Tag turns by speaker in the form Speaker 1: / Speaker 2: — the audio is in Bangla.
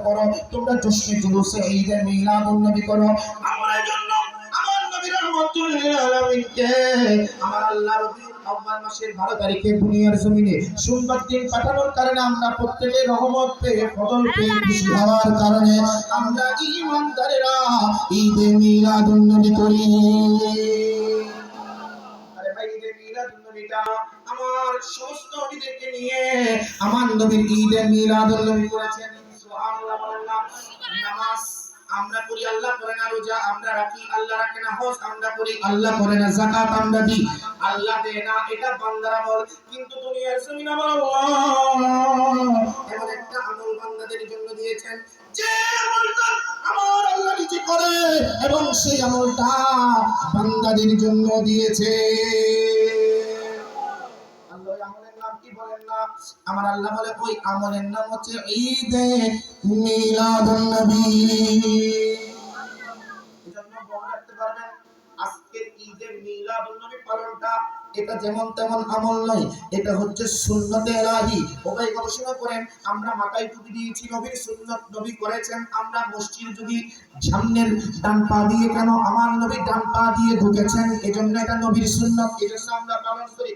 Speaker 1: করো, তোমরা জশ্নে জুলুসে ঈদে মিলাদুন নবী করো। আমার জন্য আমার নবী রাহমাতুল লিল আলামিনকে আমার আল্লাহ রবিউল আউয়াল মাসের 12 তারিখে দুনিয়ার জমিনে সোমবার দিন পাঠানোর কারণে আমরা প্রত্যেকে রহমত পেয়ে ফজল পেয়ে খুশি হওয়ার কারণে আমরা ঈমানদারেরা ঈদে মিলাদুন নবী করি। আরে ভাই, ঈদে মিলাদুন নবীটা আমার সমস্ত নবীদেরকে নিয়ে আমার নবীর ঈদে মিলাদুন নবী করেছেন। সুবহানাল্লাহ বলেন না। নামাজ আমরা করি, আল্লাহ করে না। রোজা আমরা রাখি, আল্লাহ রাখে না। হজ আমরা করি, আল্লাহ করে না। যাকাত আমরা দিই, আল্লাহ দেয় না। এটা বান্দার আমল। কিন্তু দুনিয়ার জমিন আমার আল্লাহ এমন একটা আমল বান্দাদের জন্য দিয়েছেন, যে আমলটা আমার আল্লাহ নিজে করে এবং সেই আমলটা বান্দাদের জন্য দিয়েছে। আল্লাহ আমলের নাম কি বলেন না? আমার আল্লাহ বলে ওই আমলের নাম হচ্ছে ঈদে মিলাদুন নবী। এজন্য মনে রাখতে পারবেন, আজকের ঈদে মিলাদুন নবী পালনটা এটা যেমন তেমন আমল নয়, এটা হচ্ছে সুন্নতে ইলাহি। ওই গবেষণা করেন, আমরা মাথায় টুপি দিয়েছি, নবীর সুন্নত নবী করেছেন। আমরা মসজিদ যদি সামনের ডান পা দিয়ে, কেন আমার নবী ডান পা দিয়ে ঢুকেছেন, এজন্য এটা নবীর সুন্নত, এজন্য আমরা পালন করি।